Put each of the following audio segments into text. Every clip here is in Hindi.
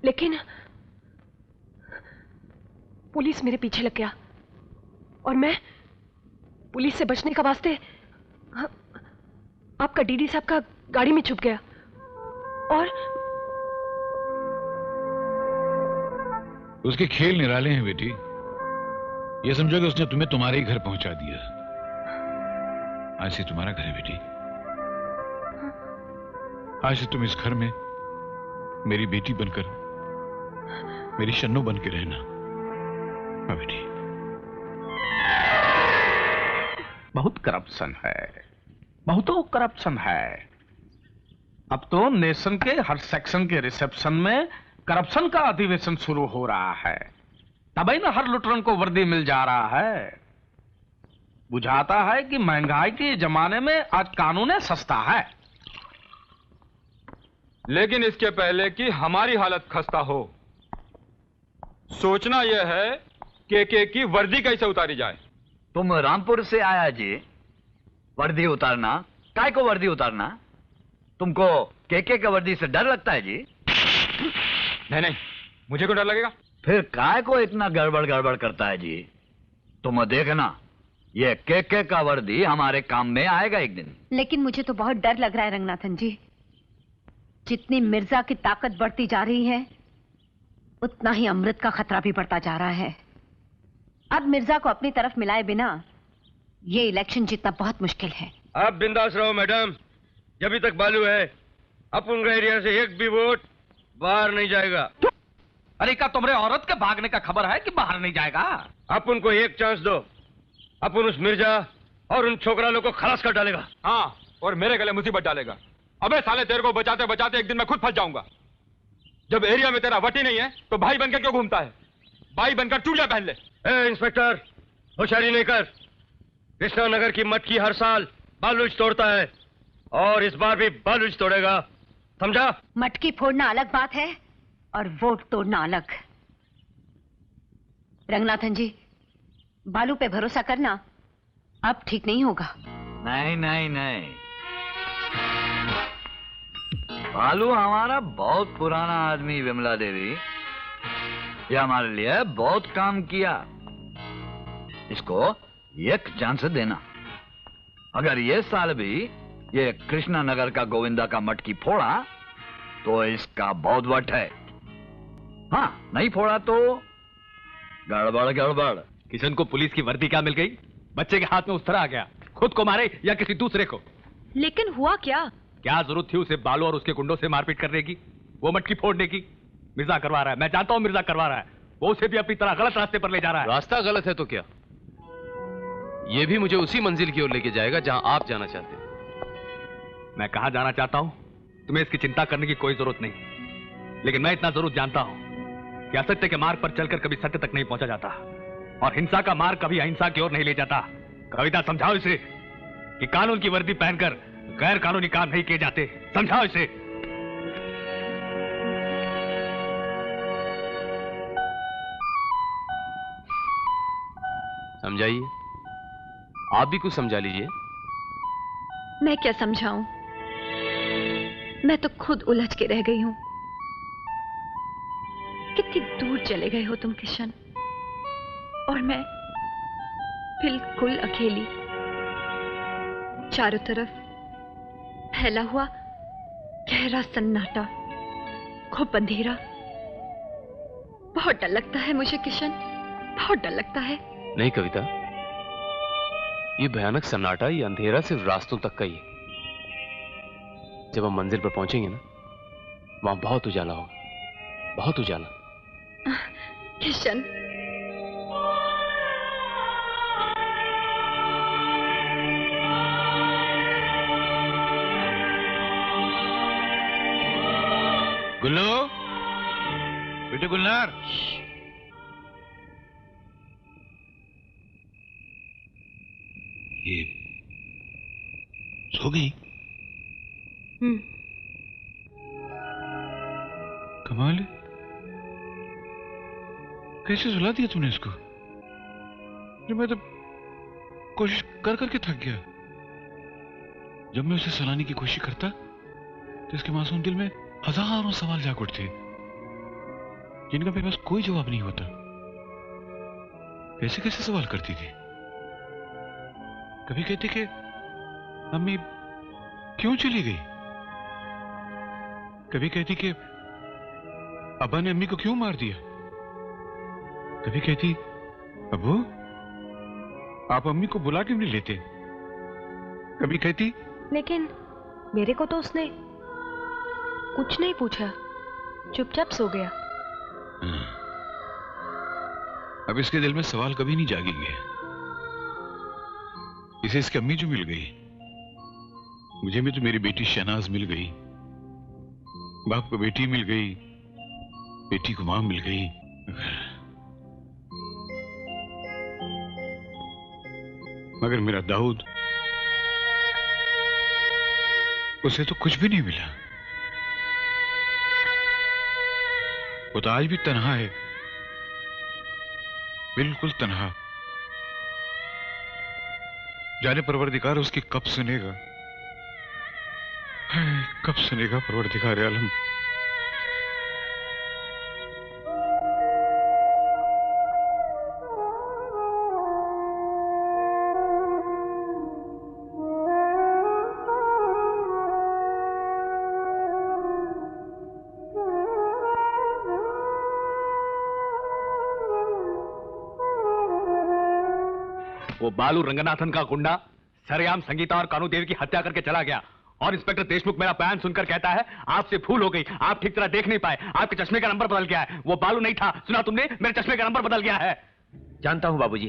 लेकिन पुलिस मेरे पीछे लग गया और मैं पुलिस से बचने का वास्ते आपका डीडी साहब का गाड़ी में छुप गया और उसके खेल निराले हैं बेटी। ये समझो कि उसने तुम्हें तुम्हारे ही घर पहुंचा दिया। आज से तुम्हारा घर है बेटी। आज से तुम इस घर में मेरी बेटी बनकर, मेरी शन्नू बन के रहना। हाँ बेटी। बहुत करप्शन है, बहुतों करप्शन है। अब तो नेशन के हर सेक्शन के रिसेप्शन में करप्शन का अधिवेशन शुरू हो रहा है। तभी ना हर लुटेरन को वर्दी मिल जा रहा है। बुझाता है कि महंगाई के जमाने में आज कानून सस्ता है। लेकिन इसके पहले कि हमारी हालत खस्ता हो, सोचना यह है के की वर्दी कैसे उतारी जाए। तुम रामपुर से आया जी, वर्दी उतारना? काय को वर्दी उतारना? तुमको के का वर्दी से डर लगता है जी? नहीं, मुझे क्यों डर लगेगा? फिर काय को इतना गड़बड़ गड़बड़ करता है जी? तुम देखना, ये के का वर्दी हमारे काम में आएगा एक दिन। लेकिन मुझे तो बहुत डर लग रहा है रंगनाथन जी। जितनी मिर्जा की ताकत बढ़ती जा रही है, उतना ही अमृत का खतरा भी बढ़ता जा रहा है। अब मिर्जा को अपनी तरफ मिलाए बिना ये इलेक्शन जीतना बहुत मुश्किल है। आप बिंदास रहो मैडम, जब तक बालू है अपन एरिया से एक भी वोट बाहर नहीं जाएगा। अरे क्या तुम्हारे औरत के भागने का खबर है कि बाहर नहीं जाएगा? अपन को एक चांस दो, अपन उस मिर्जा और उन छोकरालों को खलास कर डालेगा। हाँ, और मेरे गले मुसीबत डालेगा। अबे साले, तेरे को बचाते बचाते एक दिन मैं खुद फंस जाऊंगा। जब एरिया में तेरा वटी नहीं है तो भाई बनकर क्यों घूमता है? भाई बनकर चूड़ियां पहन ले। इंस्पेक्टर, होशियारी नहीं कर। कृष्णा नगर की मटकी हर साल बालूच तोड़ता है और इस बार भी बालूच तोड़ेगा, समझा? मटकी फोड़ना अलग बात है और वोट तोड़ना अलग। रंगनाथन जी, बालू पे भरोसा करना अब ठीक नहीं होगा। नहीं नहीं नहीं, बालू हमारा बहुत पुराना आदमी। विमला देवी, ये हमारे लिए बहुत काम किया। इसको एक चांस देना। अगर ये साल भी ये कृष्णा नगर का गोविंदा का मटकी फोड़ा तो इसका बहुत वट है। हाँ, नहीं फोड़ा तो गड़बड़ गड़बड़। किशन को पुलिस की वर्दी क्या मिल गई? बच्चे के हाथ में उस तरह आ गया, खुद को मारे या किसी दूसरे को। लेकिन हुआ क्या? क्या जरूरत थी उसे बालू और उसके गुंडों से मारपीट करने की, वो मटकी फोड़ने की? मिर्जा करवा रहा है, मैं जानता हूं मिर्जा करवा रहा है। वो उसे भी अपनी तरह गलत रास्ते पर ले जा रहा है। रास्ता गलत है तो क्या, ये भी मुझे उसी मंजिल की ओर लेके जाएगा जहां आप जाना चाहते हैं। मैं कहां जाना चाहता हूं तुम्हें इसकी चिंता करने की कोई जरूरत नहीं, लेकिन मैं इतना जरूर जानता हूं कि असत्य के मार्ग पर चलकर कभी सत्य तक नहीं पहुंचा जाता और हिंसा का मार्ग कभी अहिंसा की ओर नहीं ले जाता। कविता, समझाओ इसे कि कानून की वर्दी पहनकर गैर कानूनी काम नहीं किए जाते। समझाओ इसे। समझाइए, आप भी कुछ समझा लीजिए। मैं क्या समझाऊं, मैं तो खुद उलझ के रह गई हूं। कितनी दूर चले गए हो तुम किशन, और मैं बिल्कुल अकेली। चारों तरफ फैला हुआ गहरा सन्नाटा, खूब अंधेरा। बहुत डर लगता है मुझे किशन, बहुत डर लगता है। नहीं कविता, ये भयानक सन्नाटा, ये अंधेरा सिर्फ रास्तों तक का ही है। जब हम मंजिल पर पहुंचेंगे ना, वहां बहुत उजाला होगा, बहुत उजाला। किशन, गुल्लू, बेटे गुलनार, ये सो गई? कमाल है, कैसे सुला दिया तूने इसको? मैं तो कोशिश कर करके थक गया। जब मैं उसे सुलाने की कोशिश करता तो इसके मासूम दिल में हजारों सवाल जाग उठते। जिनका मेरे पास कोई जवाब नहीं होता। कैसे कैसे सवाल करती थी। कभी कहती कि अम्मी क्यों चली गई, कभी कहती कि अब्बा ने अम्मी को क्यों मार दिया, कभी कहती अब्बू आप अम्मी को बुला क्यों नहीं लेते, कभी कहती लेकिन मेरे को तो उसने कुछ नहीं पूछा, चुपचाप सो गया। अब इसके दिल में सवाल कभी नहीं जागेंगे। इसे इसकी अम्मी जो मिल गई, मुझे भी तो मेरी बेटी शहनाज मिल गई, बाप को बेटी मिल गई, बेटी को मां मिल गई। मगर मेरा दाऊद, उसे तो कुछ भी नहीं मिला। वो तो आज भी तन्हा है, बिल्कुल तन्हा। जाने परवरदिगार उसकी कब सुनेगा, कब सुनेगा परवरदिगार आलम। वो बालू रंगनाथन का गुंडा सरेआम संगीता और कानू देवी की हत्या करके चला गया और इंस्पेक्टर देशमुख मेरा बयान सुनकर कहता है आपसे भूल हो गई, आप ठीक तरह देख नहीं पाए, आपके चश्मे का नंबर बदल गया है। वो बालू नहीं था, सुना तुमने, मेरे चश्मे का नंबर बदल गया है। जानता हूं बाबूजी,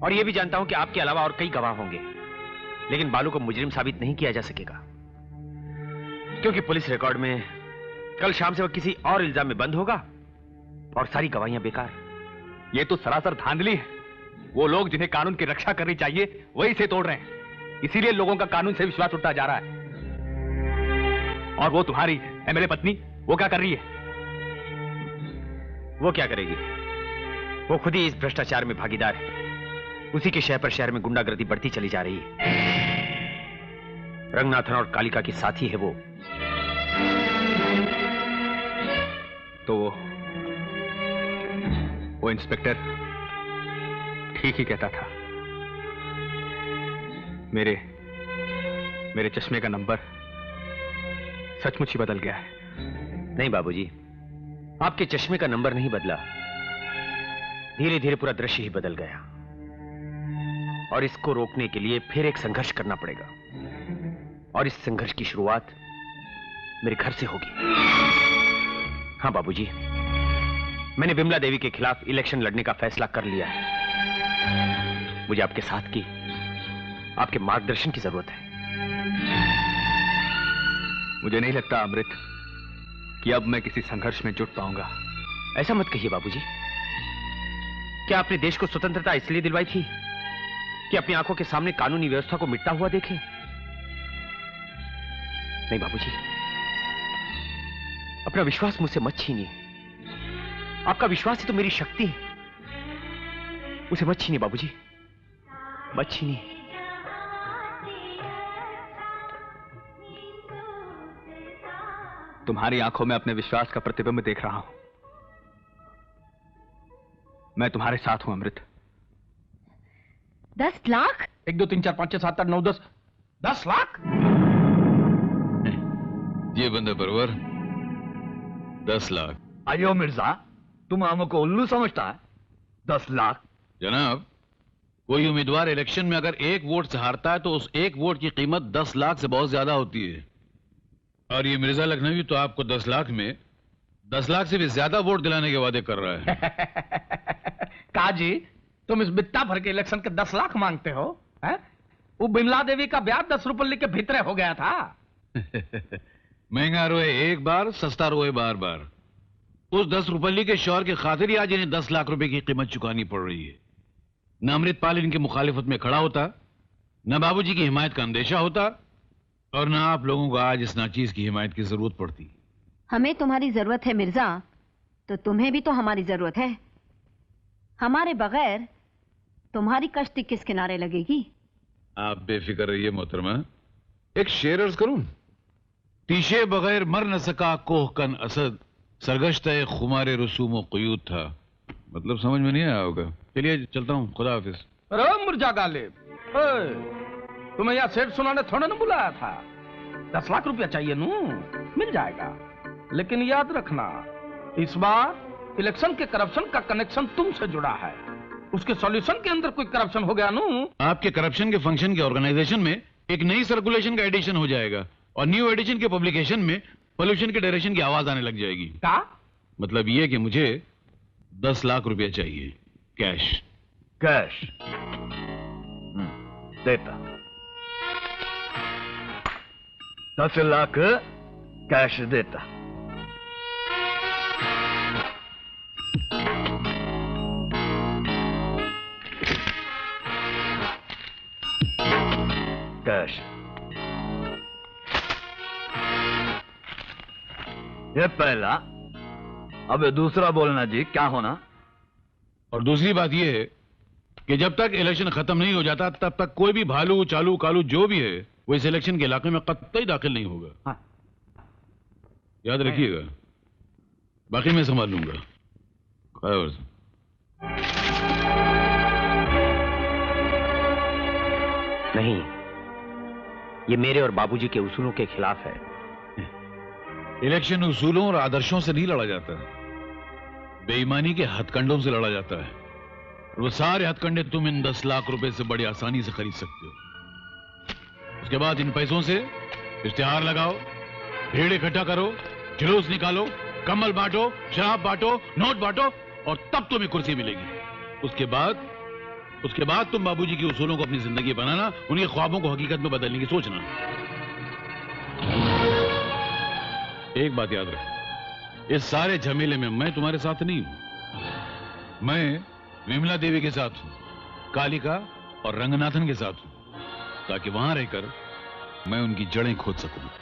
और यह भी जानता हूं कि आपके अलावा और कई गवाह होंगे, लेकिन बालू को मुजरिम साबित नहीं किया जा सकेगा, क्योंकि पुलिस रिकॉर्ड में कल शाम से वह किसी और इल्जाम में बंद होगा और सारी गवाहियां बेकार। ये तो सरासर धांधली है। वो लोग जिन्हें कानून की रक्षा करनी चाहिए वही इसे तोड़ रहे हैं, इसीलिए लोगों का कानून से विश्वास उठता जा रहा है। और वो तुम्हारी एमएलए पत्नी, वो क्या कर रही है? वो क्या करेगी? वो खुद ही इस भ्रष्टाचार में भागीदार है। उसी के शहर पर शहर में गुंडागर्दी बढ़ती चली जा रही है। रंगनाथन और कालिका की साथी है वो। तो वो इंस्पेक्टर ठीक ही कहता था। मेरे चश्मे का नंबर सचमुच ही बदल गया है। नहीं बाबूजी, आपके चश्मे का नंबर नहीं बदला, धीरे धीरे पूरा दृश्य ही बदल गया। और इसको रोकने के लिए फिर एक संघर्ष करना पड़ेगा, और इस संघर्ष की शुरुआत मेरे घर से होगी। हाँ बाबूजी, मैंने विमला देवी के खिलाफ इलेक्शन लड़ने का फैसला कर लिया है। मुझे आपके साथ की, आपके मार्गदर्शन की जरूरत है। मुझे नहीं लगता अमृत कि अब मैं किसी संघर्ष में जुट पाऊंगा। ऐसा मत कहिए बाबूजी। क्या आपने देश को स्वतंत्रता इसलिए दिलवाई थी कि अपनी आंखों के सामने कानूनी व्यवस्था को मिटता हुआ देखें? नहीं बाबूजी, अपना विश्वास मुझसे मत छीनिए। आपका विश्वास ही तो मेरी शक्ति है। उसे मत छीनिए बाबूजी, मत छीनिए। तुम्हारी आंखों में अपने विश्वास का प्रतिबिंब देख रहा हूं। मैं तुम्हारे साथ हूं अमृत। 10 लाख? 1 2 3 4 5 6 7 8 9 10 10 लाख। ये बंदा परवर 10 लाख। अयो मिर्जा, तुम हमको उल्लू समझता है? 10 लाख? जनाब, कोई उम्मीदवार इलेक्शन में अगर 1 वोट से हारता है तो उस 1 वोट की कीमत 10 लाख से बहुत ज्यादा होती है। और ये मिर्जा लखनवी तो आपको 10 लाख में 10 लाख से भी ज्यादा वोट दिलाने के वादे कर रहा है। काजी, तुम इस बित्ता भर के इलेक्शन के 10 लाख मांगते हो? है? वो बिमला देवी का ब्याह 10 रुपये के भीतरे हो गया था। महंगा रोए एक बार, सस्ता रोए बार बार। उस 10 रुपये के शौहर की खातिर ही आज इन्हें 10 लाख रुपए की कीमत चुकानी पड़ रही है। न अमृतपाल इनकी मुखालिफत में खड़ा होता, न बाबूजी की हिमायत का अंदेशा होता, और न आप लोगों को आज इस नाचीज की हिमायत की जरूरत पड़ती। हमें तुम्हारी जरूरत है मिर्जा, तो तुम्हें भी तो हमारी जरूरत है। हमारे बगैर तुम्हारी कश्ती किस किनारे लगेगी? आप बेफिक्र रहिए मोहतरमा। एक शेर अर्ज करूं? तीशे बगैर मर न सका कोहकन असद, सरगश्त खुमार रसूम क़यूद था। मतलब समझ में नहीं आया होगा। चलिए चलता हूँ, खुदा हाफिज। अरे मिर्जा गालिब, तुम्हें यहाँ सेठ सुनाने थोड़ा ना बुलाया था। 10 लाख रुपया चाहिए नू, मिल जाएगा। लेकिन याद रखना, इस बार इलेक्शन के करप्शन का कनेक्शन तुमसे जुड़ा है। उसके सॉल्यूशन के अंदर कोई करप्शन हो गया नू, आपके करप्शन के फंक्शन के ऑर्गेनाइजेशन में एक नई सर्कुलेशन का एडिशन हो जाएगा और न्यू एडिशन के पब्लिकेशन में पोल्यूशन के डायरेक्शन की आवाज आने लग जाएगी। क्या मतलब ये कि मुझे 10 लाख रुपया चाहिए, कैश। कैश देता। 10 लाख कैश देता। कैश। ये पहला। अब दूसरा बोलना जी, क्या होना? और दूसरी बात यह है कि जब तक इलेक्शन खत्म नहीं हो जाता तब तक कोई भी भालू चालू कालू जो भी है वो इस इलेक्शन के इलाके में कतई दाखिल नहीं होगा। हाँ। याद रखिएगा, बाकी मैं संभाल लूंगा। खैर। नहीं, ये मेरे और बाबूजी के उसूलों के खिलाफ है। इलेक्शन उसूलों और आदर्शों से नहीं लड़ा जाता, बेईमानी के हथकंडों से लड़ा जाता है। और वो सारे हथकंडे तुम इन 10 लाख रुपए से बड़ी आसानी से खरीद सकते हो। उसके बाद इन पैसों से इश्तिहार लगाओ, भीड़ इकट्ठा करो, जुलूस निकालो, कम्बल बांटो, शराब बांटो, नोट बांटो और तब तुम्हें कुर्सी मिलेगी। उसके बाद तुम बाबूजी के उसूलों को अपनी जिंदगी बनाना, उनके ख्वाबों को हकीकत में बदलने की सोचना। एक बात याद रख, इस सारे झमेले में मैं तुम्हारे साथ नहीं हूं। मैं विमला देवी के साथ हूं, कालिका और रंगनाथन के साथ हूं, ताकि वहां रहकर मैं उनकी जड़ें खोद सकूं।